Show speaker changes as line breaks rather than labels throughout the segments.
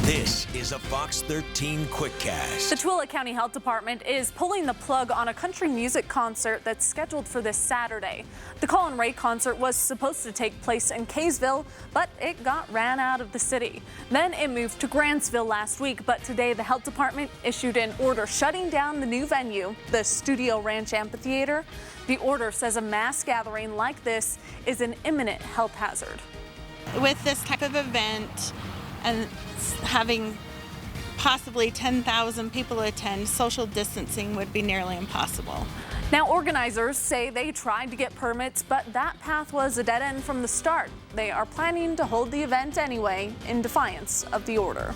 This is a Fox 13 QuickCast.
The Tooele County Health Department is pulling the plug on a country music concert that's scheduled for this Saturday. The Colin Ray concert was supposed to take place in Kaysville, but it ran out of the city. Then it moved to Grantsville last week, but today the health department issued an order shutting down the new venue, the Studio Ranch Amphitheater. The order says a mass gathering like this is an imminent health hazard.
With this type of event and having possibly 10,000 people attend, social distancing would be nearly impossible.
Now, organizers say they tried to get permits, but that path was a dead end from the start. They are planning to hold the event anyway in defiance of the order.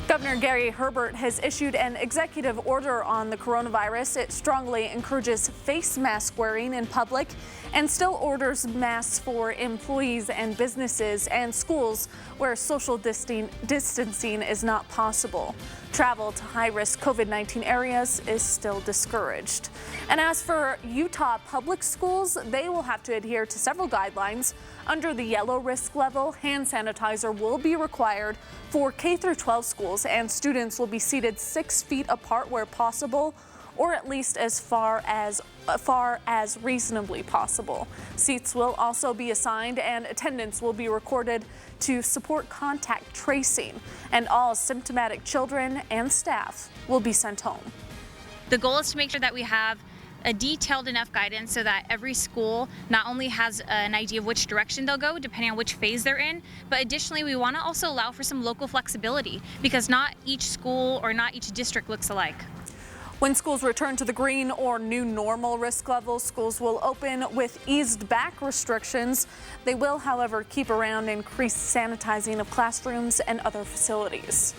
Governor Gary Herbert has issued an executive order on the coronavirus. It strongly encourages face mask wearing in public and still orders masks for employees and businesses and schools where social distancing is not possible. Travel to high-risk COVID-19 areas is still discouraged. And as for Utah public schools, they will have to adhere to several guidelines. Under the yellow risk level, hand sanitizer will be required for K-12 schools, and students will be seated 6 feet apart where possible, or at least as far as reasonably possible. Seats will also be assigned and attendance will be recorded to support contact tracing, and all symptomatic children and staff will be sent home.
The goal is to make sure that we have a detailed enough guidance so that every school not only has an idea of which direction they'll go depending on which phase they're in, but additionally we want to also allow for some local flexibility because not each school or not each district looks alike.
When schools return to the green or new normal risk levels, schools will open with eased back restrictions. They will, however, keep around increased sanitizing of classrooms and other facilities.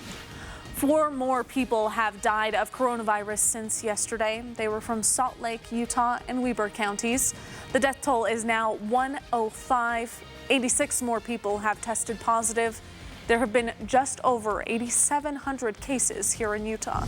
4 more people have died of coronavirus since yesterday. They were from Salt Lake, Utah, and Weber counties. The death toll is now 105. 86 more people have tested positive. There have been just over 8,700 cases here in Utah.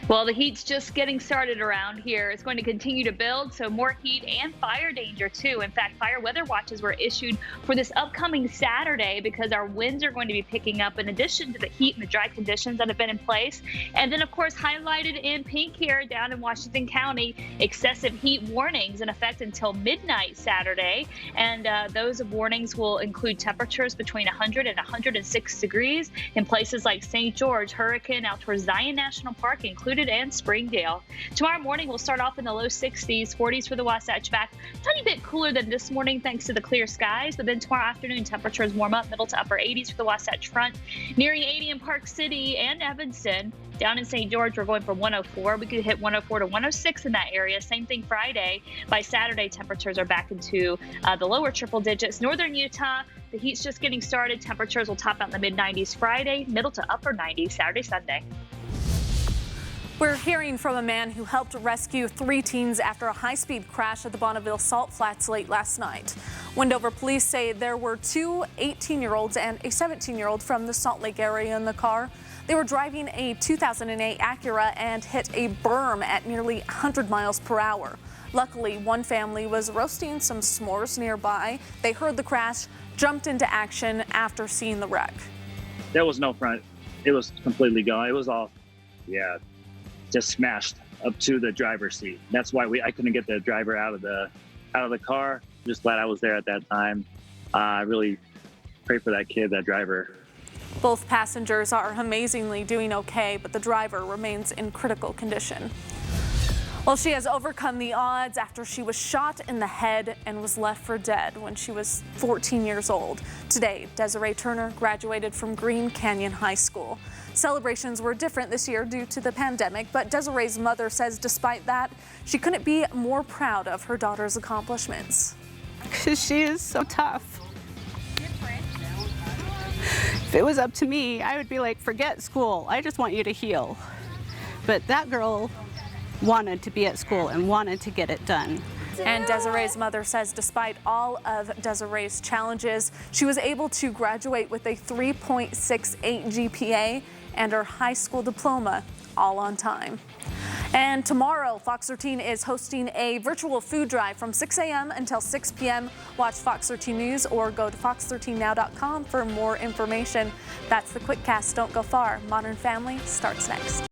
Well, the heat's just getting started around here. It's going to continue to build, so more heat and fire danger too. In fact, fire weather watches were issued for this upcoming Saturday because our winds are going to be picking up in addition to the heat and the dry conditions that have been in place. And then, of course, highlighted in pink here down in Washington County, excessive heat warnings in effect until midnight Saturday. And those warnings will include temperatures between 100 and 106 degrees in places like St. George, Hurricane, out towards Zion National Park, included, and Springdale. Tomorrow morning we'll start off in the low 60s, 40s for the Wasatch back. Tiny bit cooler than this morning thanks to the clear skies, but then tomorrow afternoon temperatures warm up, middle to upper 80s for the Wasatch Front, nearing 80 in Park City and Evanston. Down in St. George, we're going for 104. We could hit 104 to 106 in that area. Same thing Friday. By Saturday, temperatures are back into the lower triple digits. Northern Utah, the heat's just getting started. Temperatures will top out in the mid-90s Friday, middle to upper 90s Saturday, Sunday.
We're hearing from a man who helped rescue 3 teens after a high-speed crash at the Bonneville Salt Flats late last night. Wendover police say there were 2 18-year-olds and a 17-year-old from the Salt Lake area in the car. They were driving a 2008 Acura and hit a berm at nearly 100 miles per hour. Luckily, one family was roasting some s'mores nearby. They heard the crash, jumped into action after seeing the wreck.
There was no front. It was completely gone. It was all, just smashed up to the driver's seat. That's why I couldn't get the driver out of the car. Just glad I was there at that time. I really pray for that kid, that driver.
Both passengers are amazingly doing okay, but the driver remains in critical condition. Well, she has overcome the odds after she was shot in the head and was left for dead when she was 14 years old. Today, Desiree Turner graduated from Green Canyon High School. Celebrations were different this year due to the pandemic, but Desiree's mother says despite that, she couldn't be more proud of her daughter's accomplishments.
Because she is so tough. If it was up to me, I would be like, forget school. I just want you to heal. But that girl wanted to be at school and wanted to get it done.
And Desiree's mother says despite all of Desiree's challenges, she was able to graduate with a 3.68 GPA and her high school diploma all on time. And tomorrow, Fox 13 is hosting a virtual food drive from 6 a.m. until 6 p.m. Watch Fox 13 News or go to fox13now.com for more information. That's the Quick Cast. Don't go far. Modern Family starts next.